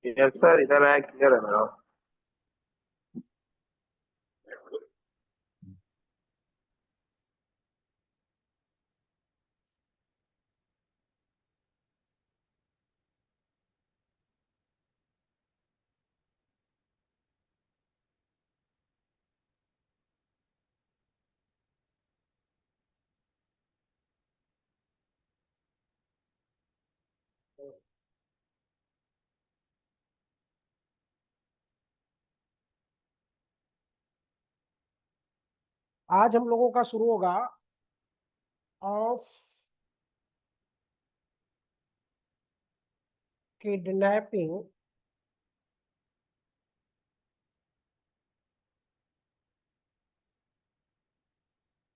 Yes sir, इधर आया clear है मेरा। आज हम लोगों का शुरू होगा of kidnapping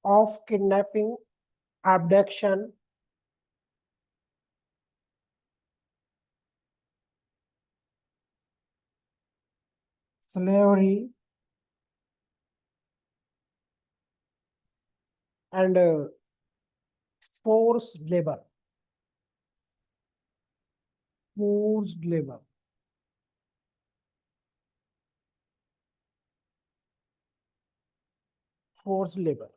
of kidnapping, abduction, slavery and forced labor. Forced labor. Forced labor.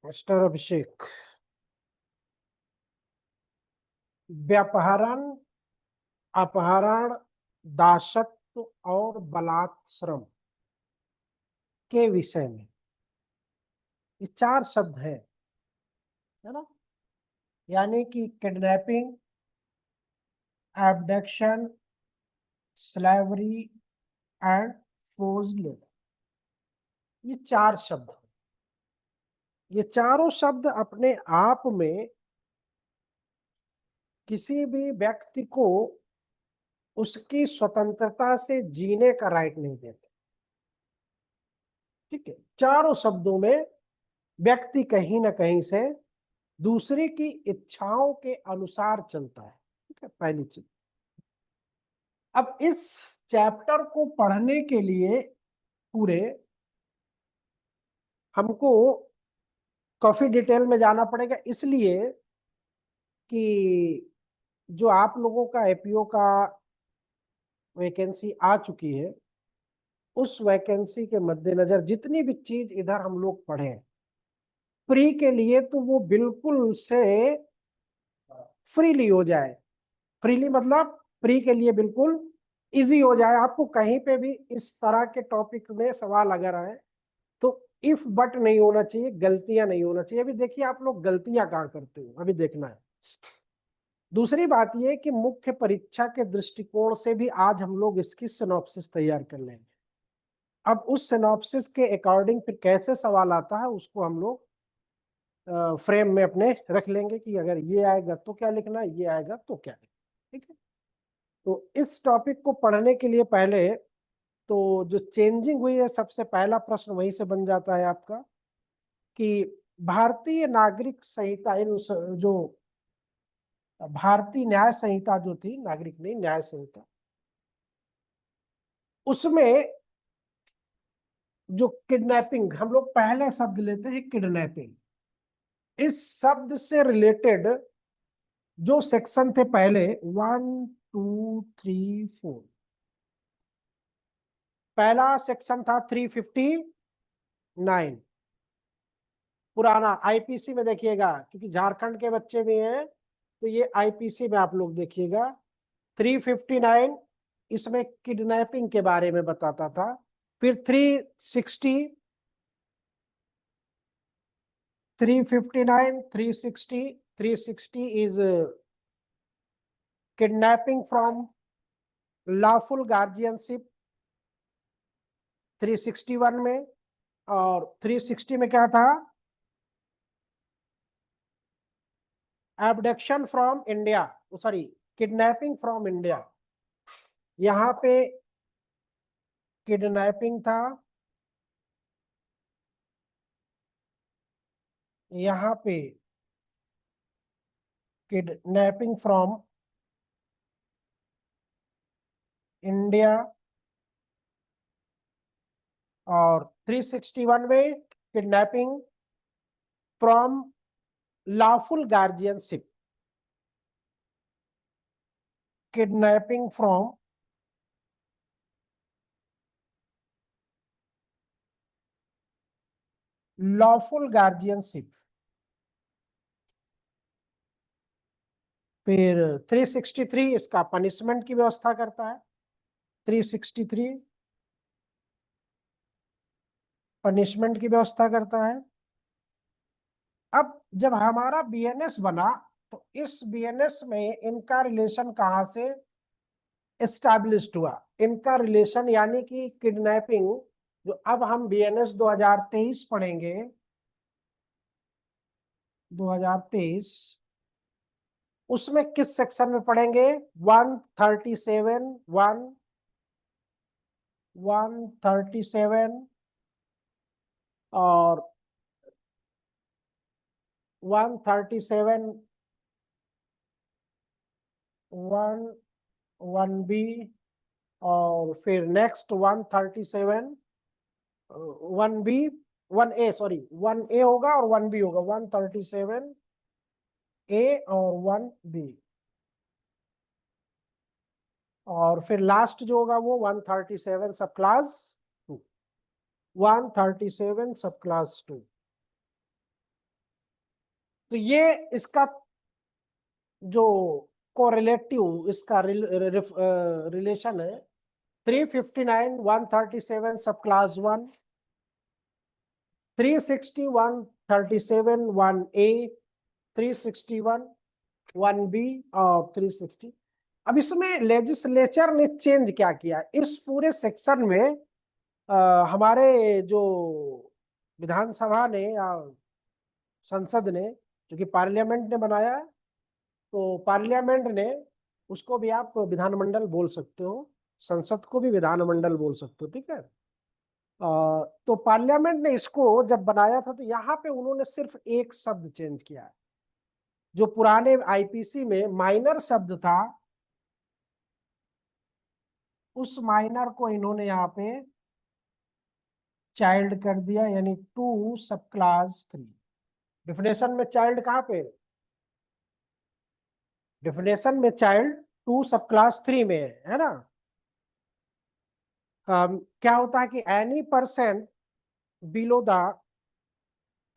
Mister Abhishek, व्यापहरण, अपहरण, दासत्व और बलात्श्रम के विषय में ये चार शब्द है ना। यानी कि kidnapping, abduction, slavery and forced labour, ये चार शब्द। ये चारों शब्द अपने आप में किसी भी व्यक्ति को उसकी स्वतंत्रता से जीने का राइट नहीं देते। ठीक है, चारों शब्दों में व्यक्ति कहीं ना कहीं से दूसरे की इच्छाओं के अनुसार चलता है। ठीक है, पहली चीज। अब इस चैप्टर को पढ़ने के लिए पूरे हमको काफी डिटेल में जाना पड़ेगा, इसलिए कि जो आप लोगों का एपीओ का वैकेंसी आ चुकी है, उस वैकेंसी के मद्देनजर जितनी भी चीज इधर हम लोग पढ़े प्री के लिए, तो वो बिल्कुल से फ्रीली हो जाए। फ्रीली मतलब प्री के लिए बिल्कुल इजी हो जाए। आपको कहीं पे भी इस तरह के टॉपिक में सवाल अगर आए तो इफ बट नहीं होना चाहिए, गलतियां नहीं होना चाहिए। अभी देखिए आप लोग गलतियां कहाँ करते हो, अभी देखना है। दूसरी बात यह कि मुख्य परीक्षा के दृष्टिकोण से भी आज हम लोग इसकी सिनॉप्सिस तैयार कर लेंगे। अब उस सिनॉप्सिस के अकॉर्डिंग फिर कैसे सवाल आता है उसको हम लोग फ्रेम में अपने रख लेंगे कि अगर ये आएगा तो क्या लिखना है, ये आएगा तो क्या लिखना। ठीक है, तो इस टॉपिक को पढ़ने के लिए पहले तो जो चेंजिंग हुई है, सबसे पहला प्रश्न वहीं से बन जाता है आपका कि भारतीय नागरिक संहिता, जो भारतीय न्याय संहिता जो थी, नागरिक नहीं न्याय संहिता, उसमें जो किडनैपिंग, हम लोग पहले शब्द लेते हैं किडनैपिंग। इस शब्द से रिलेटेड जो सेक्शन थे पहले 1 2 3 4, पहला सेक्शन था 359, पुराना आईपीसी में देखिएगा, क्योंकि झारखंड के बच्चे भी हैं तो ये आईपीसी में आप लोग देखिएगा। 359 इसमें किडनैपिंग के बारे में बताता था। फिर 360, 359, 360, 360 is kidnapping from lawful guardianship 361 में। और 360 में क्या था, abduction from India, sorry kidnapping from India. यहाँ पे किडनैपिंग था, यहाँ पे किडनैपिंग फ्रॉम इंडिया। और 361 में kidnapping from lawful guardianship, kidnapping from lawful guardianship. फिर 363 इसका पनिशमेंट की व्यवस्था करता है। 363 पनिशमेंट की व्यवस्था करता है। अब जब हमारा बीएनएस बना तो इस बीएनएस में इनका रिलेशन कहां से एस्टैब्लिश्ड हुआ? इनका रिलेशन यानी कि किडनैपिंग, जो अब हम बीएनएस 2023 पढ़ेंगे, 2023, उसमें किस सेक्शन में पढ़ेंगे? 137 137 और 137 1 बी, और फिर नेक्स्ट 137 1 बी 1 ए, सॉरी 1 ए होगा और 1 बी होगा, 137 ए और 1 बी, और फिर लास्ट जो होगा वो 137 सब क्लास 2, 137 सब क्लास 2। तो ये इसका जो कोरिलेटिव इसका रिलेशन है 359 137 सब क्लास 1, 360 137 1A, 361 1B और 360। अब इसमें लेजिस्लेचर ने चेंज क्या किया इस पूरे सेक्शन में? हमारे जो विधानसभा ने या संसद ने, जो कि पार्लियामेंट ने बनाया, तो पार्लियामेंट ने, उसको भी आप विधानमंडल बोल सकते हो, संसद को भी विधानमंडल बोल सकते हो, ठीक है। तो पार्लियामेंट ने इसको जब बनाया था तो यहाँ पे उन्होंने सिर्फ एक शब्द चेंज किया है। जो पुराने आईपीसी में माइनर शब्द था, उस माइनर को इन्होंने यहाँ पे चाइल्ड कर दिया, यानी 2 सब क्लास 3। डिफिनेशन में चाइल्ड कहाँ पे? डिफिनेशन में चाइल्ड 2 सब क्लास 3 में है ना। क्या होता है कि any person below the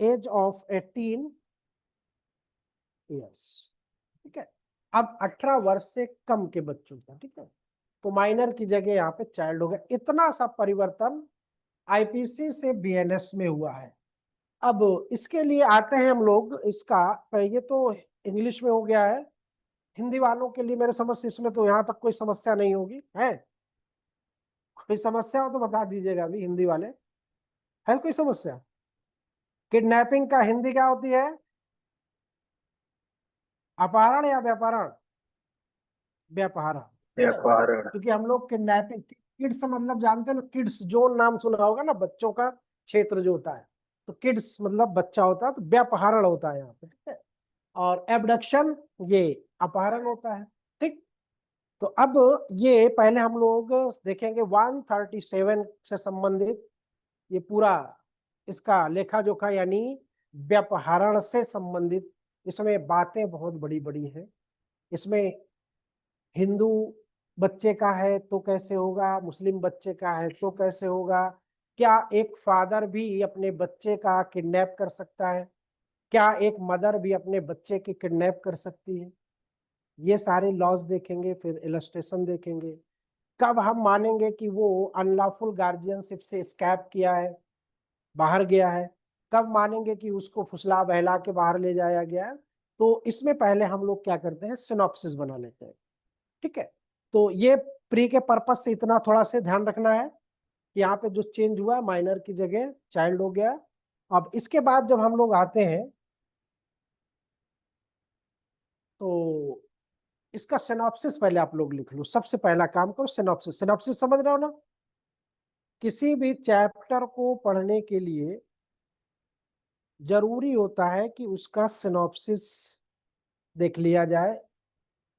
age of 18 years, ठीक है। अब 18 वर्ष से कम के बच्चों का, ठीक है, तो माइनर की जगह यहाँ पे चाइल्ड हो गया। इतना सा परिवर्तन आईपीसी से बीएनएस में हुआ है। अब इसके लिए आते हैं हम लोग, इसका ये तो इंग्लिश में हो गया है। हिंदी वालों के लिए मेरे समझ से इसमें तो यहाँ तक कोई समस्या नहीं होगी, है? कोई समस्या हो तो बता दीजिएगा अभी, हिंदी वाले, है कोई समस्या? किडनैपिंग का हिंदी क्या होती है? अपहरण या व्यापारण? व्यापारण, ठीक है। व्यापारण। क्योंकि हम लोग किडनैपिंग, किड्स मतलब जानते हैं ना, किड्स जोन नाम सुना होगा ना, बच्चों का क्षेत्र जो होता है, तो किड्स मतलब बच्चा होता है, तो व्यापहरण होता है यहाँ पे, ठीक है। और एबडक्शन ये अपहरण होता है, ठीक। तो अब ये पहले हम लोग देखेंगे 137 से संबंधित ये पूरा इसका लेखा जोखा, यानी व्यापहरण से संबंधित। इसमें बातें बहुत बड़ी बड़ी हैं। इसमें हिंदू बच्चे का है तो कैसे होगा, मुस्लिम बच्चे का है तो कैसे होगा, क्या एक फादर भी अपने बच्चे का किडनैप कर सकता है, क्या एक मदर भी अपने बच्चे की किडनैप कर सकती है, ये सारे लॉज देखेंगे। फिर इलस्ट्रेशन देखेंगे। कब हम मानेंगे कि वो अनलॉफुल गार्जियनशिप से स्कैप किया है, बाहर गया है, कब मानेंगे कि उसको फुसला बहला के बाहर ले जाया गया है। तो इसमें पहले हम लोग क्या करते हैं, सिनॉप्सिस बना लेते हैं, ठीक है। तो ये प्री के पर्पज से इतना थोड़ा से ध्यान रखना है कि यहाँ पे जो चेंज हुआ माइनर की जगह चाइल्ड हो गया। अब इसके बाद जब हम लोग आते हैं तो इसका सिनॉप्सिस पहले आप लोग लिख लो। सबसे पहला काम करो सिनॉप्सिस। सिनॉप्सिस समझ रहे हो ना? किसी भी चैप्टर को पढ़ने के लिए जरूरी होता है कि उसका सिनॉप्सिस देख लिया जाए।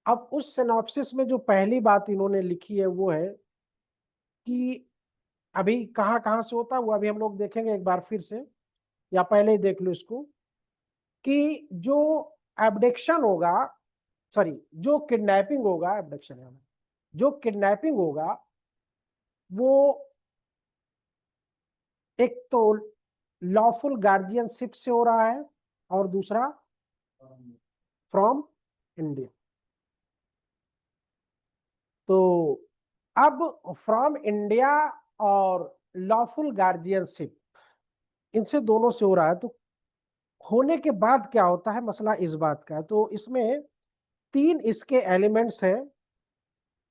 अब उस सिनॉप्सिस में जो पहली बात इन्होंने लिखी है वो है कि अभी कहाँ कहाँ से होता है वो अभी हम लोग देखेंगे एक बार फिर से, या पहले ही देख लो इसको। कि जो एब्डक्शन होगा, सॉरी, जो किडनैपिंग होगा, एब्डक्शन है, जो किडनैपिंग होगा वो एक तो लॉफुल गार्जियनशिप से हो रहा है और दूसरा फ्रॉम इंडिया। तो अब फ्रॉम इंडिया और लॉफुल गार्जियनशिप, इनसे दोनों से हो रहा है। तो होने के बाद क्या होता है, मसला इस बात का है। तो इसमें तीन इसके एलिमेंट्स हैं,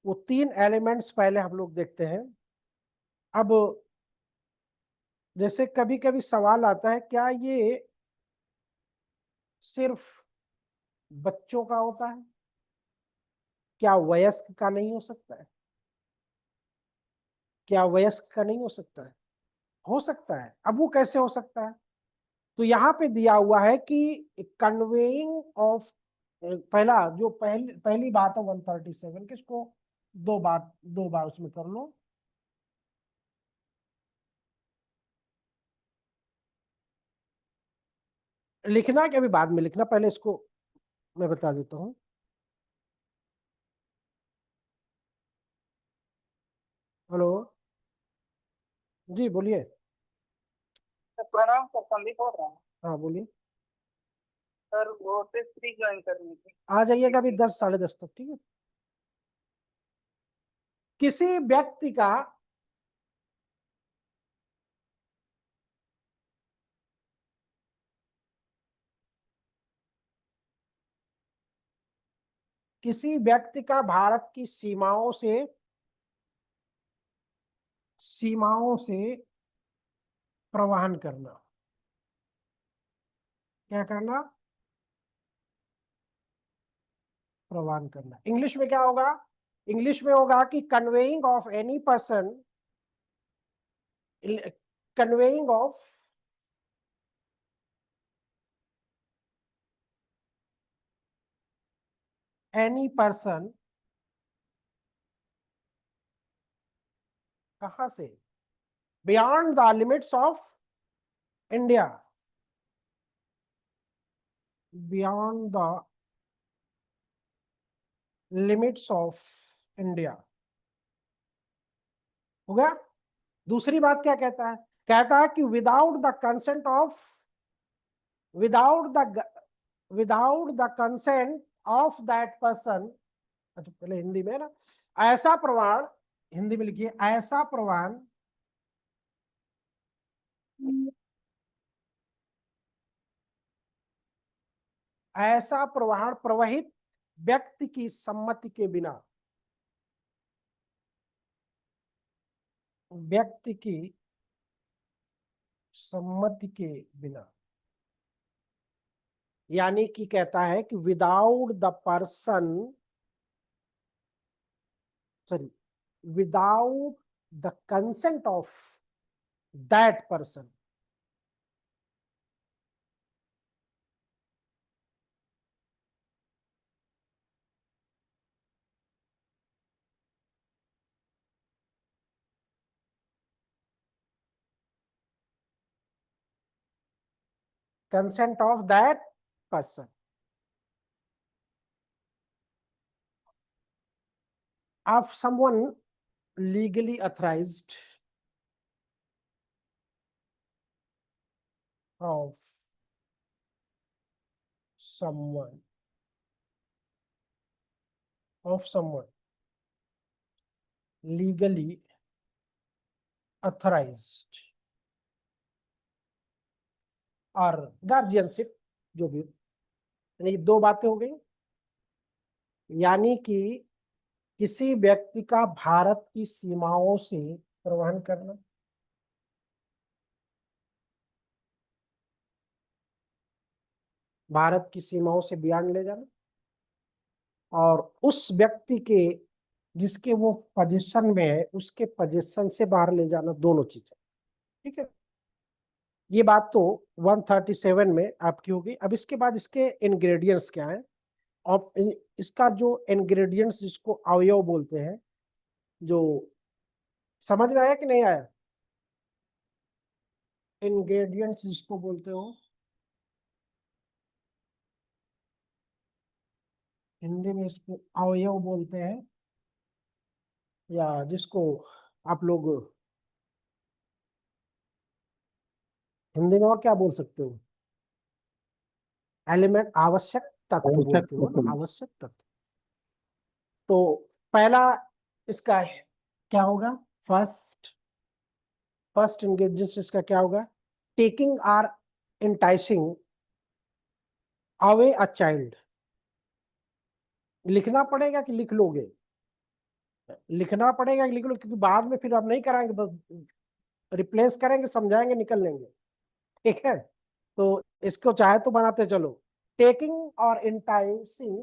वो तीन एलिमेंट्स पहले हम लोग देखते हैं। अब जैसे कभी कभी सवाल आता है, क्या ये सिर्फ बच्चों का होता है, क्या वयस्क का नहीं हो सकता है? क्या वयस्क का नहीं हो सकता है? हो सकता है। अब वो कैसे हो सकता है? तो यहाँ पे दिया हुआ है कि कन्वेइंग ऑफ, पहला जो पहली बात है 137, किसको दो बार उसमें कर लो। लिखना कि अभी बाद में लिखना, पहले इसको मैं बता देता हूँ। हेलो, जी बोलिए। प्रणाम सर, संदीप बोल रहा हूँ। हाँ बोलिए। सर वो टेस्ट फ्री ज्वाइन करनी थी। आ जाइएगा अभी 10 साढ़े 10 तक, ठीक है। किसी व्यक्ति का किसी व्यक्ति का भारत की सीमाओं से प्रवाहन करना, क्या करना? प्रवाहन करना। इंग्लिश में क्या होगा? इंग्लिश में होगा कि conveying of any person, conveying of any person, कहां से? Beyond the limits of India, beyond the limits of India. हो गया। दूसरी बात क्या कहता है? कहता है कि without the consent of, without the without the consent of that person. अच्छा पहले हिंदी में ना, ऐसा प्रमाण, हिंदी में लिखिए, ऐसा प्रमाण ऐसा प्रवाहन प्रवहित व्यक्ति की सम्मति के बिना, व्यक्ति की सम्मति के बिना, यानी कि कहता है कि without the person, sorry, without the consent of that person, consent of that person, of someone legally authorized, of someone, of someone legally authorized, और गार्जियनशिप, जो भी, यानी दो बातें हो गई। यानी कि किसी व्यक्ति का भारत की सीमाओं से प्रवहन करना, भारत की सीमाओं से बयान ले जाना, और उस व्यक्ति के जिसके वो पोजीशन में है उसके पोजीशन से बाहर ले जाना, दोनों चीजें। ठीक है, ये बात तो 137 में आपकी होगी। अब इसके बाद इसके इंग्रेडिएंट्स क्या है, और इसका जो इंग्रेडिएंट्स जिसको अवयव बोलते हैं, जो समझ में आया कि नहीं आया? इंग्रेडिएंट्स जिसको बोलते हो, हिंदी में इसको अवयव बोलते हैं, या जिसको आप लोग हिंदी में और क्या बोल सकते हो, एलिमेंट, आवश्यक तत्व आवश्यक बोलते हो ना, तत्व। आवश्यक तत्व। तो पहला इसका है, क्या होगा, फर्स्ट फर्स्ट इंग्रेडिएंट इसका क्या होगा, taking or enticing away a child. लिखना पड़ेगा कि लिख लोगे, लिखना पड़ेगा कि लिख लो, क्योंकि बाद में फिर आप नहीं कराएंगे, बस रिप्लेस करेंगे, समझाएंगे, निकल लेंगे। ठीक है, तो इसको चाहे तो बनाते चलो, टेकिंग और इंटाइसिंग,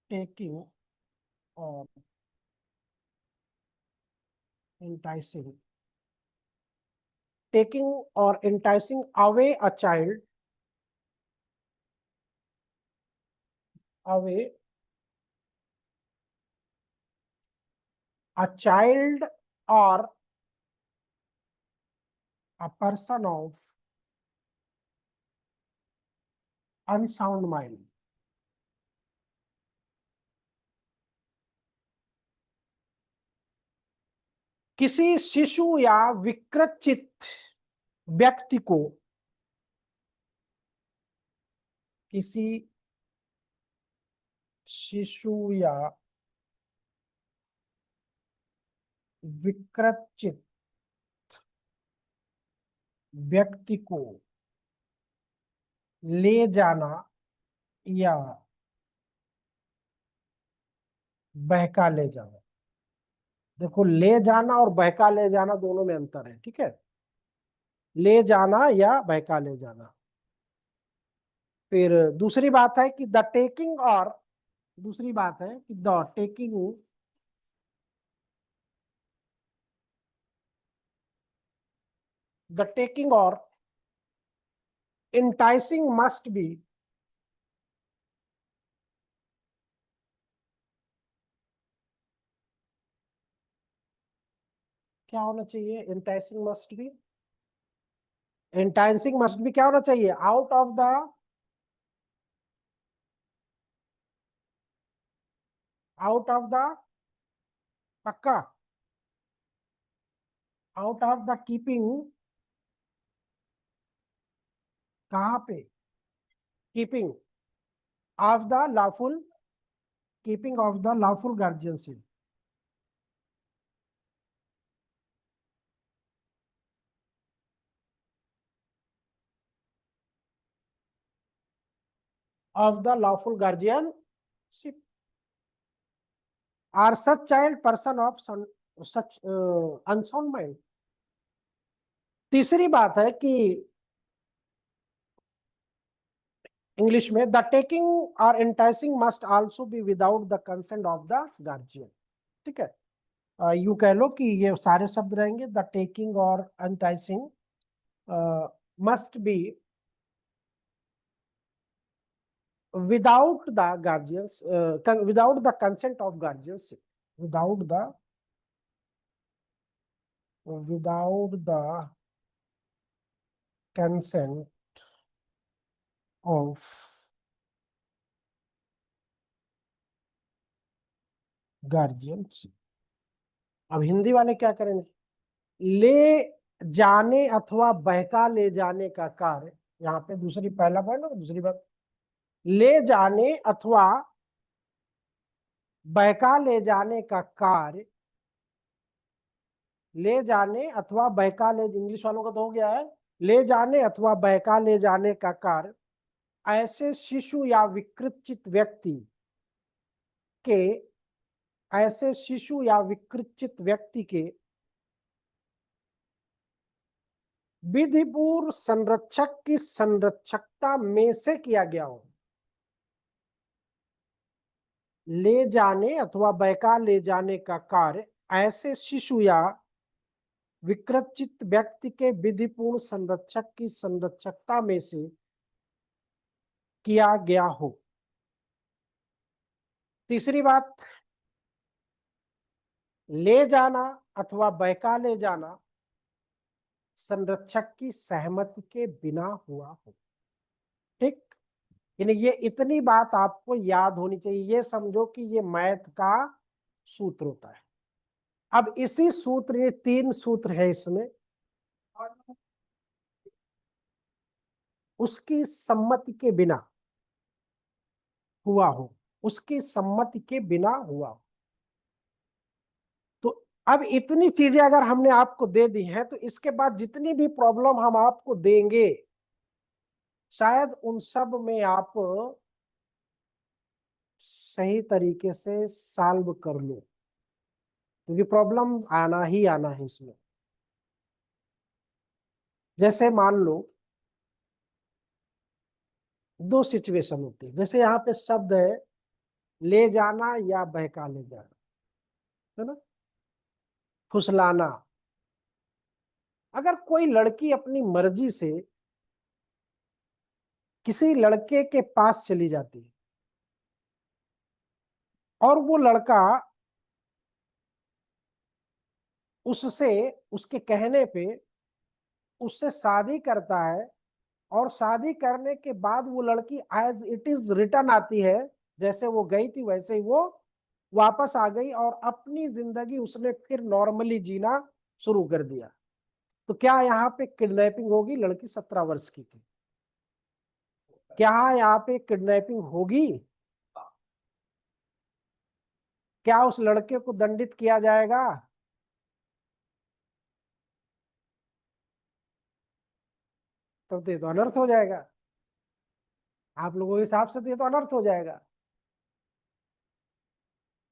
टेकिंग और इंटाइसिंग, टेकिंग और enticing away a child, away a child or a person of unsound mind। किसी शिशु या विकृत चित्त व्यक्ति को, किसी शिशु या विकृत चित्त व्यक्ति को ले जाना या बहका ले जाना। देखो, ले जाना और बहका ले जाना दोनों में अंतर है, ठीक है, ले जाना या बहका ले जाना। फिर दूसरी बात है कि द टेकिंग, और दूसरी बात है कि द टेकिंग, द टेकिंग और enticing must be, क्या होना चाहिए, enticing must be, enticing must be क्या होना चाहिए, out of the, out of the, पक्का, आउट ऑफ द कीपिंग, कहाँ पे, keeping of the lawful, keeping of the lawful guardianship, of the lawful guardianship, or such child person of such unsound mind. तीसरी बात है कि English में the taking और enticing must also be without the consent of the guardian. ठीक है, you कह लो कि ये सारे शब्द रहेंगे, द टेकिंग और enticing must be without the guardians, without the consent of guardians, without the, without the consent of guardians. अब हिंदी वाले क्या करेंगे, ले जाने अथवा बहका ले जाने का कार्य, यहाँ पे दूसरी, पहला पॉइंट और दूसरी बात, ले जाने अथवा बहका ले जाने का कार्य, ले जाने अथवा बहका ले, इंग्लिश वालों का तो हो गया है, ले जाने अथवा बहका ले जाने का कार्य ऐसे शिशु या विकृत व्यक्ति के, ऐसे शिशु या विकृत व्यक्ति के विधिपूर्व संरक्षक की संरक्षकता में से किया गया हो। ले जाने अथवा बहका ले जाने का कार्य ऐसे शिशु या विकृत व्यक्ति के विधिपूर्ण संरक्षक की संरक्षकता में से किया गया हो। तीसरी बात, ले जाना अथवा बहका ले जाना संरक्षक की सहमति के बिना हुआ हो। ठीक, यानी ये इतनी बात आपको याद होनी चाहिए। ये समझो कि ये मैथ का सूत्र होता है। अब इसी सूत्र, ये 3 सूत्र है इसमें, उसकी सम्मति के बिना हुआ हो, उसकी सम्मति के बिना हुआ हो। तो अब इतनी चीजें अगर हमने आपको दे दी हैं, तो इसके बाद जितनी भी प्रॉब्लम हम आपको देंगे, शायद उन सब में आप सही तरीके से सॉल्व कर लो, क्योंकि प्रॉब्लम आना ही आना है इसमें। जैसे मान लो 2 सिचुएशन होती है, जैसे यहाँ पे शब्द है ले जाना या बहका ले जाना, है ना, फुसलाना। अगर कोई लड़की अपनी मर्जी से किसी लड़के के पास चली जाती है और वो लड़का उससे, उसके कहने पे उससे शादी करता है, और शादी करने के बाद वो लड़की एज इट इज रिटर्न आती है, जैसे वो गई थी वैसे ही वो वापस आ गई और अपनी जिंदगी उसने फिर नॉर्मली जीना शुरू कर दिया, तो क्या यहाँ पे किडनैपिंग होगी? लड़की 17 वर्ष की थी, क्या यहाँ पे किडनैपिंग होगी? क्या उस लड़के को दंडित किया जाएगा? तब तो ये तो अनर्थ हो जाएगा, आप लोगों के हिसाब से तो ये तो अनर्थ हो जाएगा।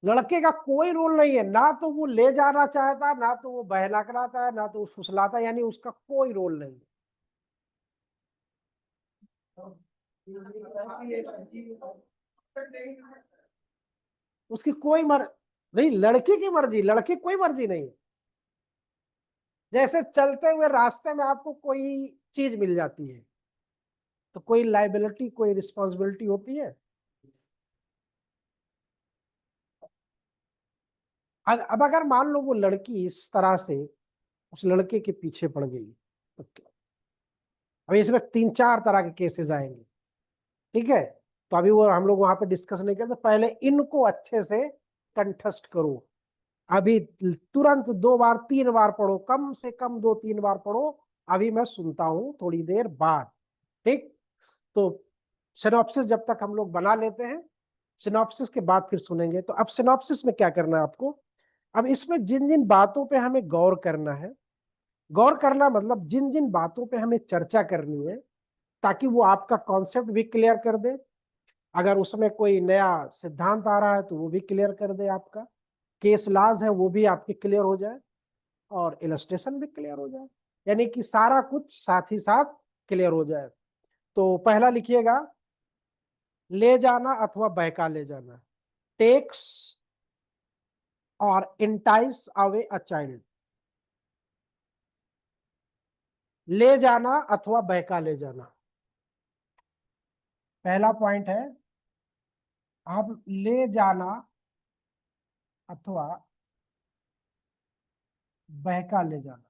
लड़के का कोई रोल नहीं है, ना तो वो ले जाना चाहता, ना तो वो बहला कराता है, ना तो वो फुसलाता, यानी उसका कोई रोल नहीं। उसकी कोई नहीं, लड़की की मर्जी, लड़की कोई मर्जी नहीं। जैसे चलते हुए रास्ते में आपको कोई चीज मिल जाती है, तो कोई लाइबिलिटी, कोई रिस्पॉन्सिबिलिटी होती है? अब अगर मान लो वो लड़की इस तरह से उस लड़के के पीछे पड़ गई, तो क्या? अब इसमें 3-4 तरह के केसेस आएंगे, ठीक है, तो अभी वो हम लोग वहां पे डिस्कस नहीं करते, पहले इनको अच्छे से कंठस्थ करो। अभी तुरंत 2 बार 3 बार पढ़ो, कम से कम 2-3 बार पढ़ो। अभी मैं सुनता हूं थोड़ी देर बाद, ठीक। तो सिनॉप्सिस जब तक हम लोग बना लेते हैं, सिनॉप्सिस के बाद फिर सुनेंगे। तो अब सिनॉप्सिस में क्या करना है आपको? अब इसमें जिन जिन बातों पे हमें गौर करना है, गौर करना मतलब जिन जिन बातों पे हमें चर्चा करनी है, ताकि वो आपका कॉन्सेप्ट भी क्लियर कर दे, अगर उसमें कोई नया सिद्धांत आ रहा है तो वो भी क्लियर कर दे, आपका केस लॉज है वो भी आपके क्लियर हो जाए, और इलस्ट्रेशन भी क्लियर हो जाए, यानी कि सारा कुछ साथ ही साथ क्लियर हो जाए। तो पहला लिखिएगा, ले जाना अथवा बहका ले जाना, टेक्स और इंटाइस अवे अ चाइल्ड। ले जाना अथवा बहका ले जाना, पहला पॉइंट है। आप ले जाना अथवा बहका ले जाना,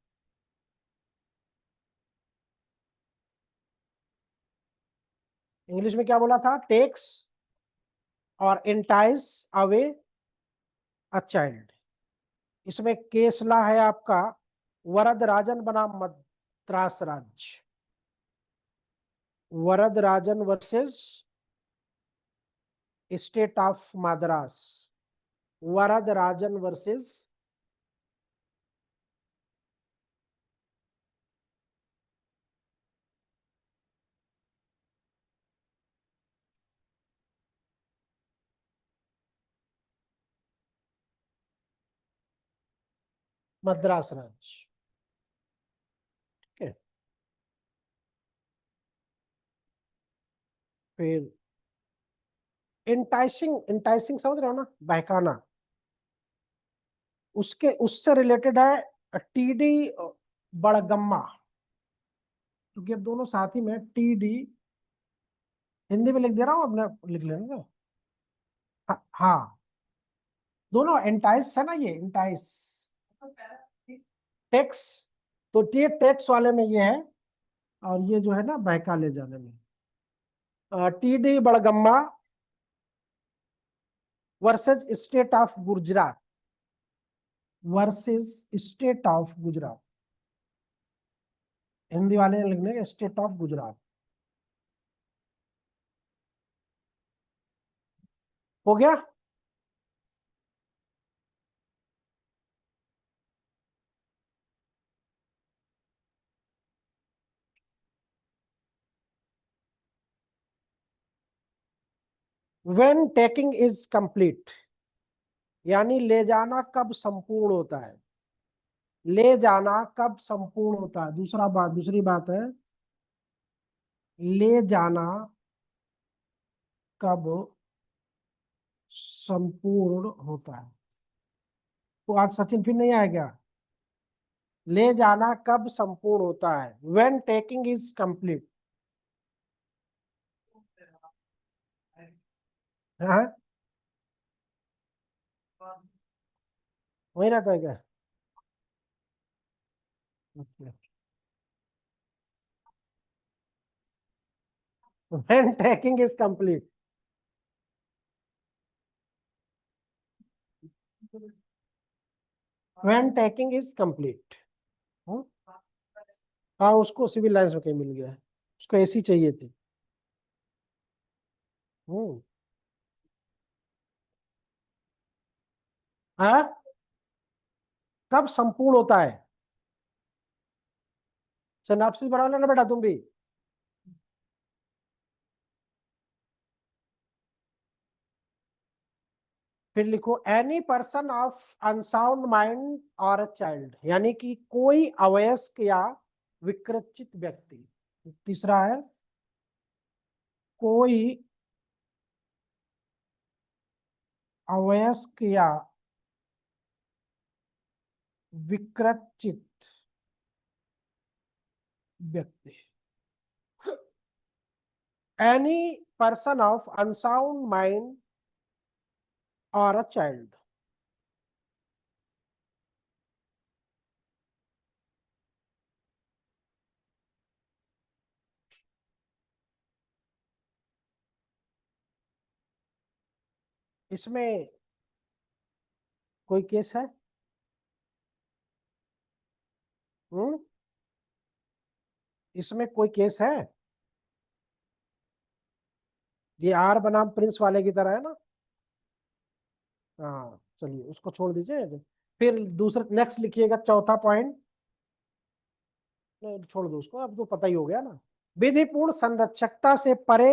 इंग्लिश में क्या बोला था? टेक्स और इंटाइस अवे अ चाइल्ड। इसमें केसला है आपका वरद राजन बनाम मद्रास राज्य, Varada Rajan versus state of Madras, Varada Rajan versus Madras राज्य, ठीक है। फिर इंटाइसिंग, इंटाइसिंग समझ रहे हो ना, बहकाना, उसके उससे रिलेटेड है टीडी बड़गम्मा, क्योंकि अब दोनों साथ ही में टीडी, हिंदी में लिख दे रहा हूँ, अपने लिख लेंगे। हाँ, दोनों एंटाइस है ना, ये एंटाइस टैक्स, तो ये टैक्स वाले में ये है, और ये जो है ना बहका ले जाने में। TD Badgamma versus state of Gujarat, versus state of Gujarat, Hindi वाले ने लिखने का स्टेट ऑफ गुजरात। हो गया। व्हेन टेकिंग इज कंप्लीट, यानी ले जाना कब संपूर्ण होता है, ले जाना कब संपूर्ण होता है। दूसरी बात है, ले जाना कब संपूर्ण होता है। तो आज सचिन फिर नहीं आएगा। ले जाना कब संपूर्ण होता है, व्हेन टेकिंग इज कंप्लीट। हाँ, वही रहता है क्या? When taking is complete, when taking is complete. हाँ, उसको सिविल लाइंस में कहीं मिल गया है, उसको ऐसी चाहिए थी। हम्म। हाँ, कब संपूर्ण होता है। सिनॉप्सिस बना लेना बेटा तुम भी। फिर लिखो any person of unsound mind और अ चाइल्ड, यानी कि कोई अवयस्क या विकृचित व्यक्ति। तीसरा है कोई अवयस्क या विकृचित व्यक्ति। Any person of unsound mind और अ चाइल्ड। इसमें कोई केस है? हम्म, इसमें कोई केस है? ये आर बनाम प्रिंस वाले की तरह है ना। हाँ चलिए, उसको छोड़ दीजिए। फिर दूसरा नेक्स्ट लिखिएगा, चौथा पॉइंट। नहीं, छोड़ दो उसको, अब तो पता ही हो गया ना। विधिपूर्ण संरक्षकता से परे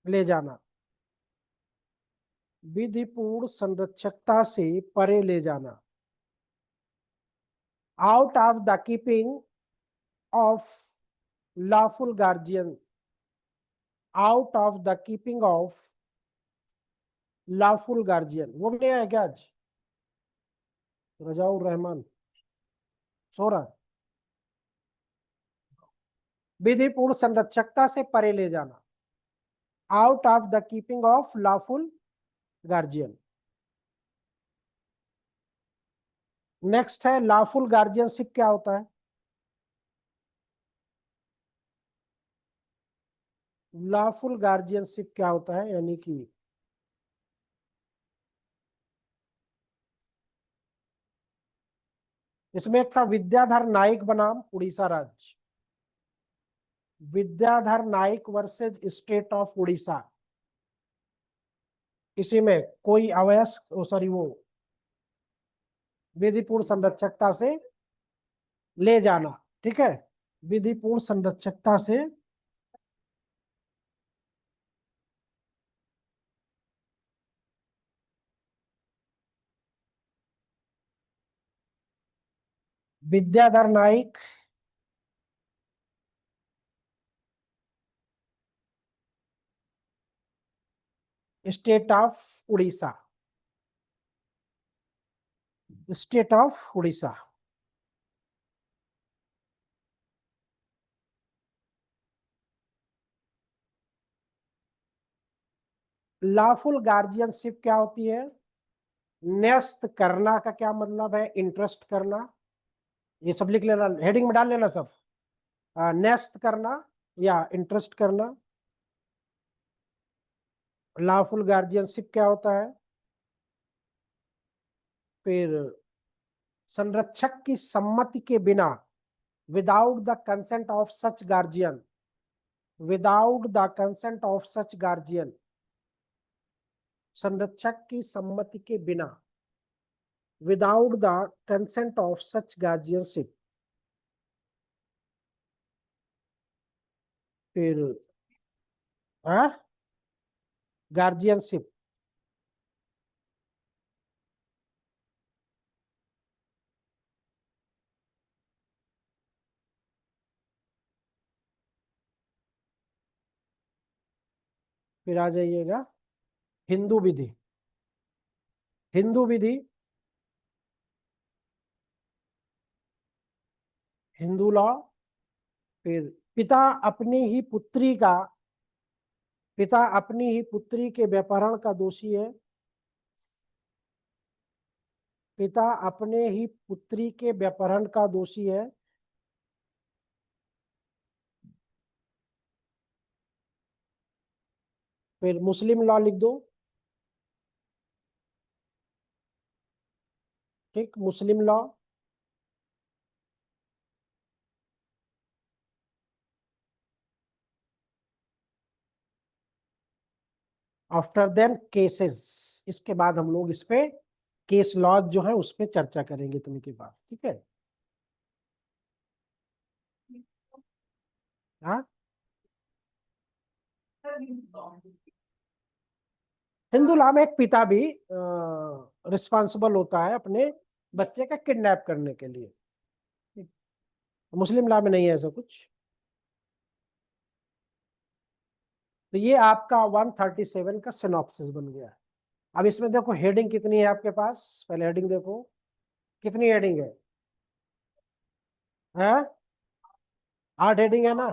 ले जाना, विधिपूर्ण संरक्षकता से परे ले जाना। Out of the keeping of lawful guardian, out of the keeping of lawful guardian. वो भी नहीं आया क्या आज? रजाउर रहमान सो रहा है। विधिपूर्ण संरक्षकता से परे ले जाना, out of the keeping of lawful guardian. Next है लॉफुल गार्जियनशिप क्या होता है। लॉफुल गार्जियनशिप क्या होता है, यानी कि इसमें एक था विद्याधर नाइक बनाम उड़ीसा राज्य, Vidyadhar Naik versus state of Orissa. इसी में कोई अवयस्क, सॉरी, वो विधिपूर्ण संरक्षकता से ले जाना, ठीक है, विधिपूर्ण संरक्षकता से Vidyadhar Naik state of Orissa, state of Orissa. Lawful guardianship क्या होती है? न्यस्त करना का क्या मतलब है? इंटरेस्ट करना। ये सब लिख लेना, हेडिंग में डाल लेना सब। न्यस्त करना या इंटरेस्ट करना। लॉफुल गार्जियनशिप क्या होता है? फिर संरक्षक की सम्मति के बिना, without the consent of such guardian, without the consent of such guardian, संरक्षक की सम्मति के बिना, without the consent of such guardianship. फिर गार्जियनशिप, फिर आ जाइएगा हिंदू विधि, हिंदू विधि, हिंदू लॉ। फिर पिता अपनी ही पुत्री का, पिता अपनी ही पुत्री के व्यपहरण का दोषी है, पिता अपने ही पुत्री के व्यपहरण का दोषी है। फिर मुस्लिम लॉ लिख दो, ठीक, Muslim law. After then cases, इसके बाद हम लोग इस पे केस लॉ जो है उस पे चर्चा करेंगे इतने के बाद, ठीक है। हाँ, हिंदू लॉ में एक पिता भी रिस्पॉन्सिबल होता है अपने बच्चे का किडनैप करने के लिए, मुस्लिम लॉ में नहीं है ऐसा कुछ। तो ये आपका 137 का सिनॉप्सिस बन गया। अब इसमें देखो हेडिंग कितनी है आपके पास, पहले हेडिंग देखो कितनी हेडिंग है, हैं? 8 हेडिंग है ना।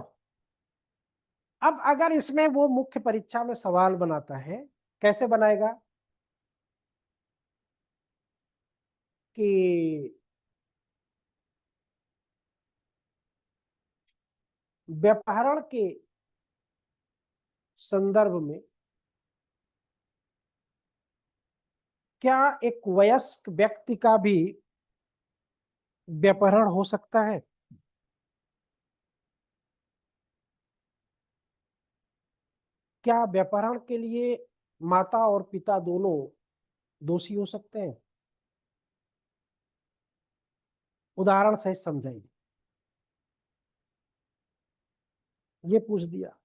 अब अगर इसमें वो मुख्य परीक्षा में सवाल बनाता है, कैसे बनाएगा कि व्यपहरण के संदर्भ में क्या एक वयस्क व्यक्ति का भी व्यपहरण हो सकता है? क्या व्यपहरण के लिए माता और पिता दोनों दोषी हो सकते हैं? उदाहरण सहित समझाइए। ये पूछ दिया,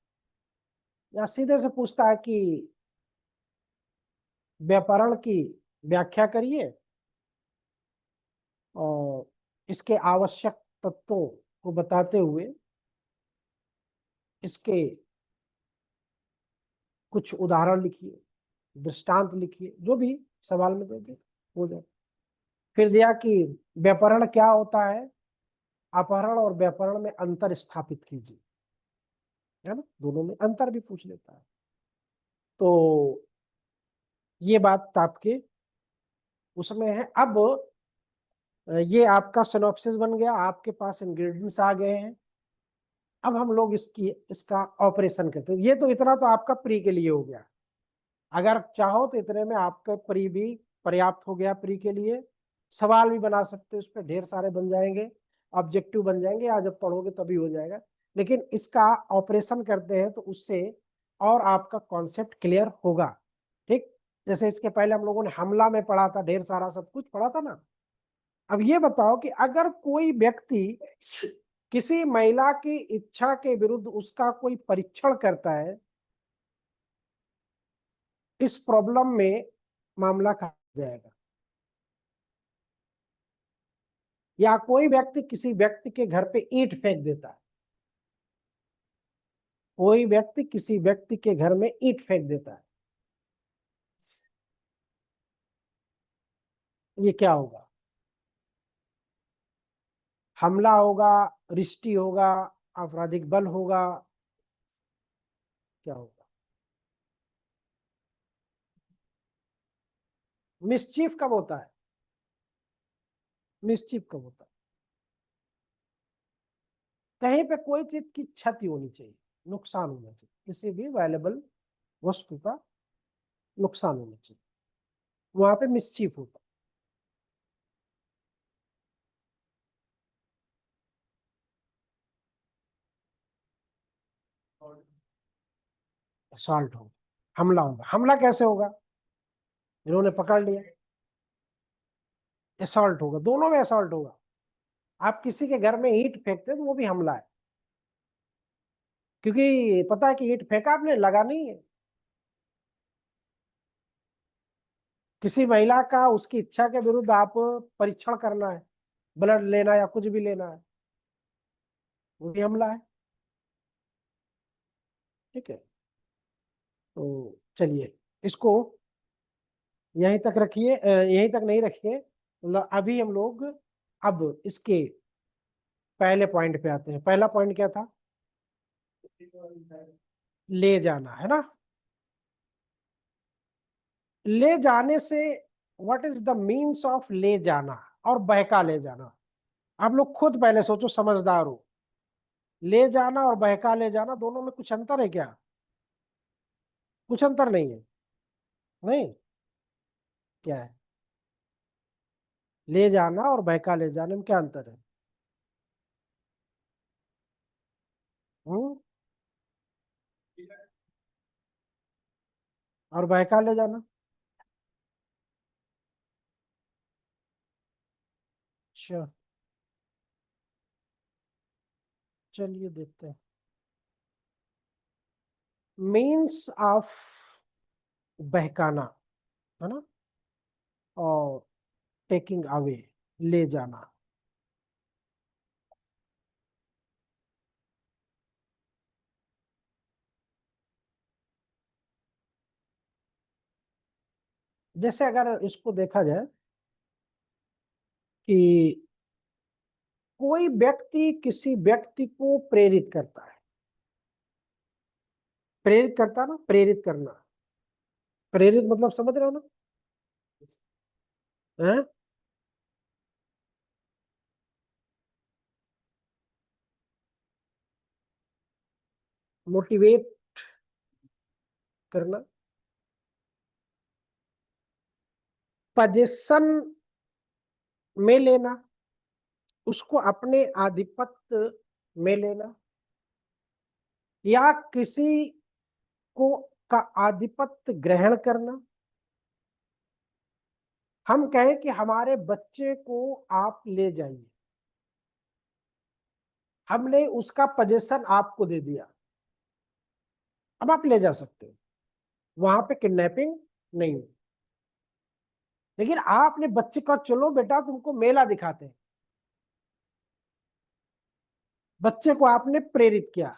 या सीधे से पूछता है कि व्याकरण की व्याख्या करिए और इसके आवश्यक तत्वों को बताते हुए इसके कुछ उदाहरण लिखिए, दृष्टांत लिखिए, जो भी सवाल में दे दे हो जाए। फिर दिया कि व्याकरण क्या होता है, अपहरण और व्याकरण में अंतर स्थापित कीजिए, है ना, दोनों में अंतर भी पूछ लेता है। तो ये बात आपके उसमें है। अब ये आपका सिनॉप्सिस बन गया, आपके पास इंग्रेडिएंट्स आ गए हैं। अब हम लोग इसका ऑपरेशन करते हैं। ये तो इतना तो आपका प्री के लिए हो गया, अगर चाहो तो इतने में आपका प्री भी पर्याप्त हो गया। प्री के लिए सवाल भी बना सकते हो, उस पर ढेर सारे बन जाएंगे, ऑब्जेक्टिव बन जाएंगे, आज जब पढ़ोगे तभी हो जाएगा। लेकिन इसका ऑपरेशन करते हैं तो उससे और आपका कॉन्सेप्ट क्लियर होगा, ठीक। जैसे इसके पहले हम लोगों ने हमला में पढ़ा था, ढेर सारा सब कुछ पढ़ा था ना। अब ये बताओ कि अगर कोई व्यक्ति किसी महिला की इच्छा के विरुद्ध उसका कोई परीक्षण करता है, इस प्रॉब्लम में मामला कहा जाएगा। या कोई व्यक्ति किसी व्यक्ति के घर पे ईंट फेंक देता है, कोई व्यक्ति किसी व्यक्ति के घर में ईंट फेंक देता है, ये क्या होगा? हमला होगा, रिश्ती होगा, आपराधिक बल होगा, क्या होगा? मिसचीफ कब होता है? मिसचीफ कब होता है? कहीं पे कोई चीज की क्षति होनी चाहिए, नुकसान होना चाहिए किसी भी वैल्यूएबल वस्तु का, नुकसान होना चाहिए, वहां पे मिसचीफ होता। असॉल्ट होगा, हमला होगा। हमला कैसे होगा? इन्होंने पकड़ लिया, असॉल्ट होगा, दोनों में असॉल्ट होगा। आप किसी के घर में ईंट फेंकते हैं तो वो भी हमला है, क्योंकि पता है कि ईंट फेंका आपने, लगा नहीं है। किसी महिला का उसकी इच्छा के विरुद्ध आप परीक्षण करना है, ब्लड लेना या कुछ भी लेना है, वो भी हमला है। ठीक है, तो चलिए इसको यहीं तक रखिए, यहीं तक नहीं रखिए, मतलब अभी हम लोग अब इसके पहले पॉइंट पे आते हैं। पहला पॉइंट क्या था? ले जाना, है ना। ले जाने से what is the means of ले जाना और बहका ले जाना? आप लोग खुद पहले सोचो, समझदार हो। ले जाना और बहका ले जाना दोनों में कुछ अंतर है क्या? कुछ अंतर नहीं है। नहीं, क्या है? ले जाना और बहका ले जाने में क्या अंतर है? हम्म। और बहका ले जाना? अच्छा, चलिए देखते हैं। मीन्स ऑफ बहकाना, है ना, और टेकिंग अवे, ले जाना। जैसे अगर इसको देखा जाए कि कोई व्यक्ति किसी व्यक्ति को प्रेरित करता है, प्रेरित करता ना, प्रेरित करना, प्रेरित मतलब समझ रहे हो ना? हैं? मोटिवेट करना, पोजीशन में लेना, उसको अपने आधिपत्य में लेना, या किसी को का आधिपत्य ग्रहण करना। हम कहें कि हमारे बच्चे को आप ले जाइए, हमने उसका पोजीशन आपको दे दिया, अब आप ले जा सकते हो, वहां पे किडनैपिंग नहीं हुई। लेकिन आपने बच्चे का, चलो बेटा तुमको मेला दिखाते हैं, बच्चे को आपने प्रेरित किया।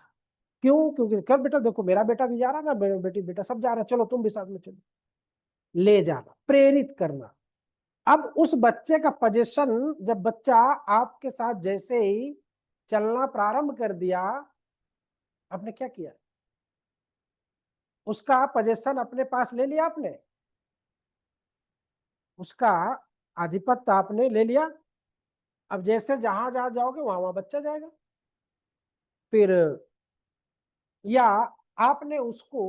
क्यों? क्योंकि कर बेटा, देखो मेरा बेटा भी जा रहा ना, बेटी बेटा सब जा रहा है, चलो तुम भी साथ में चलो। ले जाना, प्रेरित करना। अब उस बच्चे का पोजीशन, जब बच्चा आपके साथ जैसे ही चलना प्रारंभ कर दिया, आपने क्या किया? उसका पोजीशन अपने पास ले लिया आपने, उसका आधिपत्य आपने ले लिया। अब जैसे जहां जहां जाओगे वहां वहां बच्चा जाएगा। फिर या आपने उसको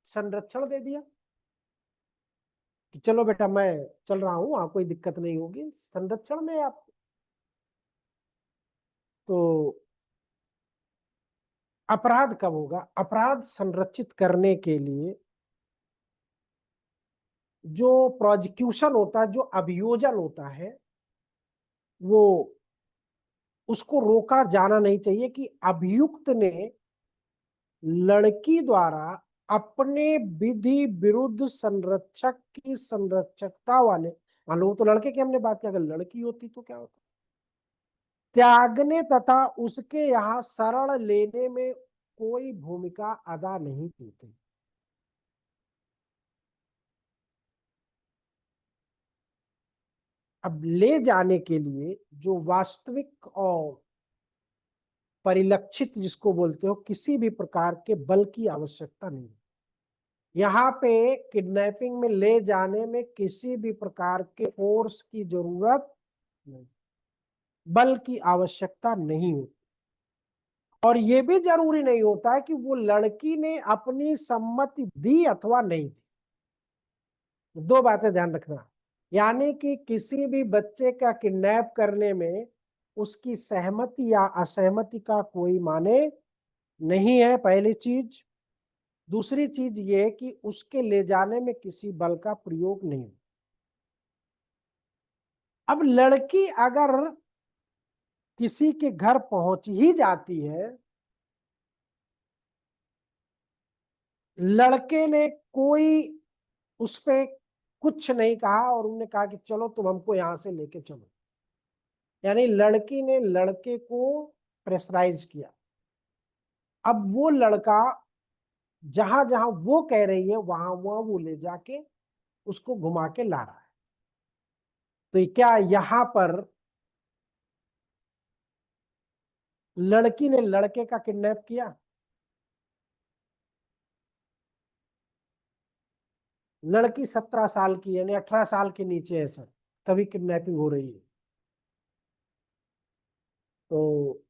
संरक्षण दे दिया कि चलो बेटा मैं चल रहा हूं, वहां कोई दिक्कत नहीं होगी, संरक्षण में आप। तो अपराध कब होगा? अपराध संरक्षित करने के लिए जो प्रोजिक्यूशन होता है, जो अभियोजन होता है, वो उसको रोका जाना नहीं चाहिए कि अभियुक्त ने लड़की द्वारा अपने विधि विरुद्ध संरक्षक की संरक्षकता वाले, मान लो तो लड़के की हमने बात की, अगर लड़की होती तो क्या होता, त्यागने तथा उसके यहाँ शरण लेने में कोई भूमिका अदा नहीं की थी। अब ले जाने के लिए जो वास्तविक और परिलक्षित जिसको बोलते हो, किसी भी प्रकार के बल की आवश्यकता नहीं। यहाँ पे किडनैपिंग में ले जाने में किसी भी प्रकार के फोर्स की जरूरत नहीं, बल की आवश्यकता नहीं होती। और ये भी जरूरी नहीं होता है कि वो लड़की ने अपनी सम्मति दी अथवा नहीं दी। दो बातें ध्यान रखना, यानी कि किसी भी बच्चे का किडनैप करने में उसकी सहमति या असहमति का कोई माने नहीं है, पहली चीज। दूसरी चीज ये कि उसके ले जाने में किसी बल का प्रयोग नहीं। अब लड़की अगर किसी के घर पहुंच ही जाती है, लड़के ने कोई उस पे कुछ नहीं कहा और उन्होंने कहा कि चलो तुम हमको यहां से लेके चलो, यानी लड़की ने लड़के को प्रेशराइज किया। अब वो लड़का जहां जहां वो कह रही है वहां वहां वो ले जाके उसको घुमा के ला रहा है। तो क्या यहां पर लड़की ने लड़के का किडनैप किया? लड़की 17 साल की यानी 18 साल के नीचे है सर, तभी किडनैपिंग हो रही है। तो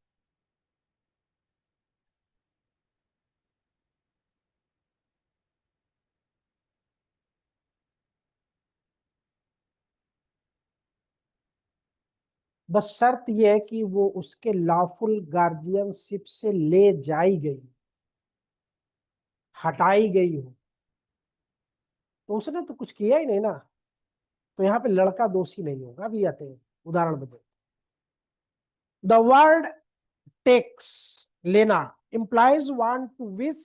बस शर्त यह है कि वो उसके लॉफुल गार्जियनशिप से ले जाई गई, हटाई गई हो। तो उसने तो कुछ किया ही नहीं ना, तो यहाँ पे लड़का दोषी नहीं होगा। अभी आते हैं उदाहरण बदल। द वर्ड टेक्स, लेना, implies want to wish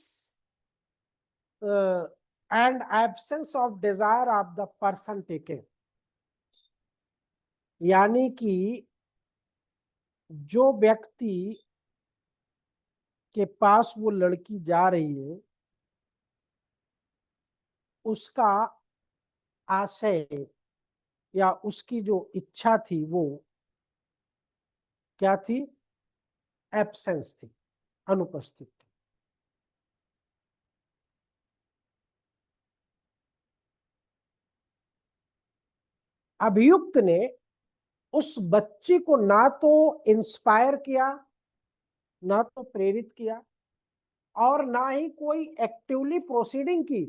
and absence of desire of the person taken, यानी कि जो व्यक्ति के पास वो लड़की जा रही है उसका आशय या उसकी जो इच्छा थी वो क्या थी? एब्सेंस थी, अनुपस्थित थी। अभियुक्त ने उस बच्ची को ना तो इंस्पायर किया, ना तो प्रेरित किया, और ना ही कोई एक्टिवली प्रोसीडिंग की,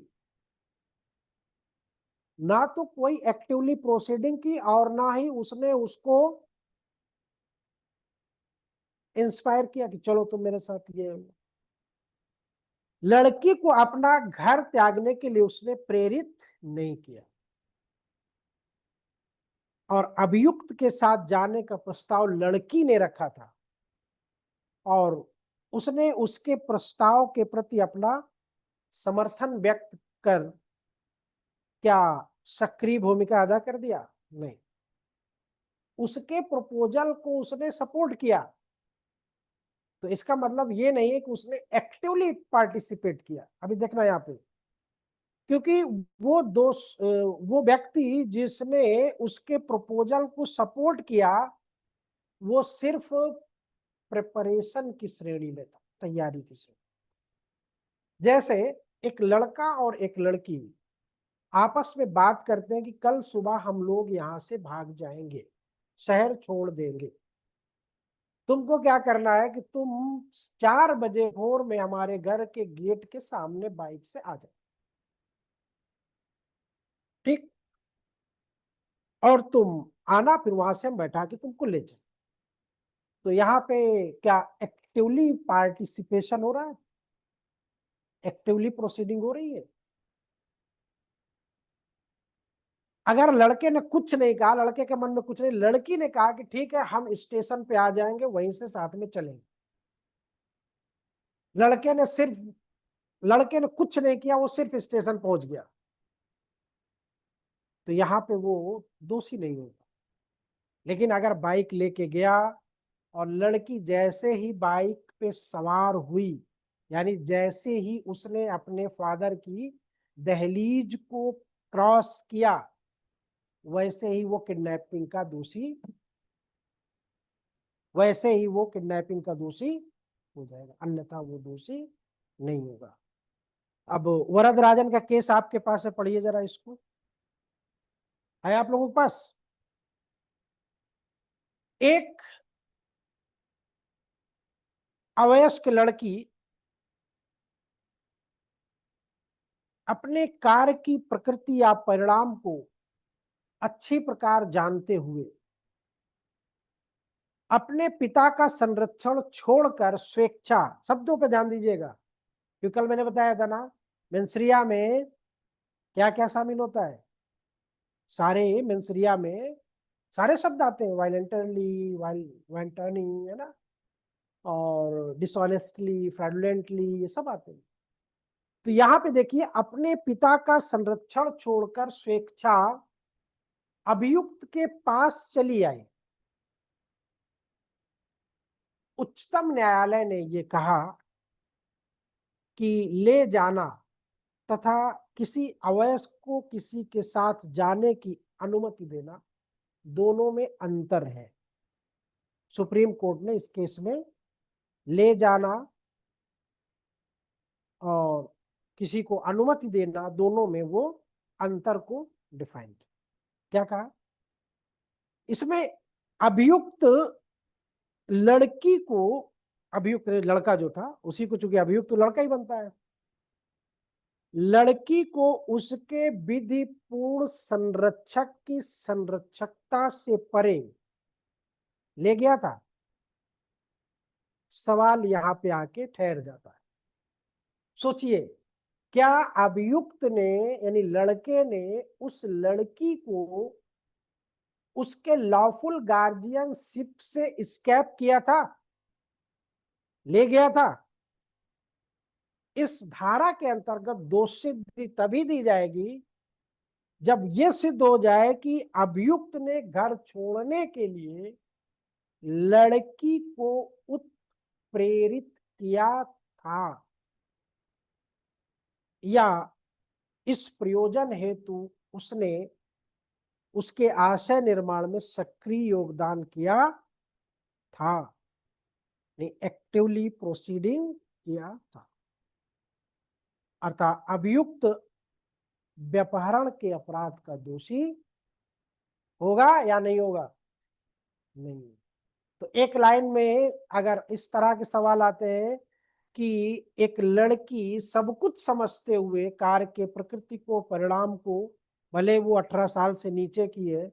ना तो कोई एक्टिवली प्रोसीडिंग की और ना ही उसने उसको इंस्पायर किया कि चलो तुम मेरे साथ ये। लड़की को अपना घर त्यागने के लिए उसने प्रेरित नहीं किया, और अभियुक्त के साथ जाने का प्रस्ताव लड़की ने रखा था और उसने उसके प्रस्ताव के प्रति अपना समर्थन व्यक्त कर क्या सक्रिय भूमिका अदा कर दिया? नहीं, उसके प्रपोजल को उसने सपोर्ट किया। तो इसका मतलब ये नहीं है कि उसने एक्टिवली पार्टिसिपेट किया। अभी देखना यहाँ पे, क्योंकि वो व्यक्ति जिसने उसके प्रपोजल को सपोर्ट किया वो सिर्फ प्रिपरेशन की श्रेणी में था, तैयारी की श्रेणी। जैसे एक लड़का और एक लड़की आपस में बात करते हैं कि कल सुबह हम लोग यहां से भाग जाएंगे, शहर छोड़ देंगे। तुमको क्या करना है कि तुम 4 बजे भोर में हमारे घर के गेट के सामने बाइक से आ जाओ, ठीक? और तुम आना, फिर वहां से हम बैठा के तुमको ले जाए। तो यहाँ पे क्या एक्टिवली पार्टिसिपेशन हो रहा है? एक्टिवली प्रोसीडिंग हो रही है? अगर लड़के ने कुछ नहीं कहा, लड़के के मन में कुछ नहीं, लड़की ने कहा कि ठीक है हम स्टेशन पे आ जाएंगे, वहीं से साथ में चलेंगे, लड़के ने कुछ नहीं किया, वो सिर्फ स्टेशन पहुंच गया, तो यहाँ पे वो दोषी नहीं होगा। लेकिन अगर बाइक लेके गया और लड़की जैसे ही बाइक पे सवार हुई, यानी जैसे ही उसने अपने फादर की दहलीज को क्रॉस किया, वैसे ही वो किडनैपिंग का दोषी हो जाएगा, अन्यथा वो दोषी नहीं होगा। अब वरदराजन का केस आपके पास है, पढ़िए जरा इसको, है आप लोगों के पास? एक अवयस्क लड़की अपने कार्य की प्रकृति या परिणाम को अच्छी प्रकार जानते हुए अपने पिता का संरक्षण छोड़कर स्वेच्छा, शब्दों पर ध्यान दीजिएगा क्योंकि कल मैंने बताया था ना मेंसरिया में क्या क्या शामिल होता है। सारे मेंसरिया में सारे शब्द आते हैं, वायलेंटरली, वायलेंटनी, है ना, और डिसऑनेस्टली, फ्रॉडुलेंटली, ये सब आते हैं। तो यहां पे देखिए, अपने पिता का संरक्षण छोड़कर स्वेच्छा अभियुक्त के पास चली आई। उच्चतम न्यायालय ने ये कहा कि ले जाना तथा किसी अवयस्क को किसी के साथ जाने की अनुमति देना दोनों में अंतर है। सुप्रीम कोर्ट ने इस केस में ले जाना और किसी को अनुमति देना दोनों में वो अंतर को डिफाइन किया। क्या कहा इसमें? अभियुक्त लड़की को, अभियुक्त लड़का जो था उसी को, चूंकि अभियुक्त तो लड़का ही बनता है, लड़की को उसके विधिपूर्ण संरक्षक की संरक्षकता से परे ले गया था। सवाल यहां पे आके ठहर जाता है। सोचिए, क्या अभियुक्त ने यानी लड़के ने उस लड़की को उसके लॉफुल गार्जियनशिप से एस्केप किया था, ले गया था? इस धारा के अंतर्गत दोष सिद्धि तभी दी जाएगी जब यह सिद्ध हो जाए कि अभियुक्त ने घर छोड़ने के लिए लड़की को उत्प्रेरित किया था या इस प्रयोजन हेतु उसने उसके आशय निर्माण में सक्रिय योगदान किया था, एक्टिवली प्रोसीडिंग किया था। अर्थात अभियुक्त व्यपहरण के अपराध का दोषी होगा या नहीं होगा? नहीं। तो एक लाइन में अगर इस तरह के सवाल आते हैं कि एक लड़की सब कुछ समझते हुए कार्य के प्रकृति को, परिणाम को, भले वो 18 साल से नीचे की है,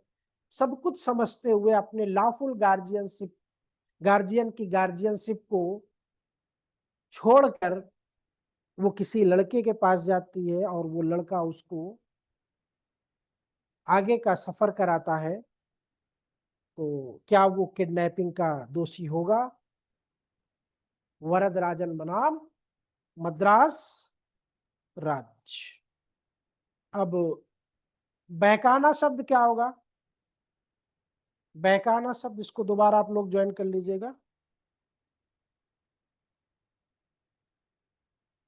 सब कुछ समझते हुए अपने लॉफुल गार्जियन की गार्जियनशिप को छोड़कर वो किसी लड़के के पास जाती है और वो लड़का उसको आगे का सफर कराता है, तो क्या वो किडनैपिंग का दोषी होगा? वरदराजन बनाम मद्रास राज्य। अब बहकाना शब्द क्या होगा? बहकाना शब्द, इसको दोबारा आप लोग ज्वाइन कर लीजिएगा।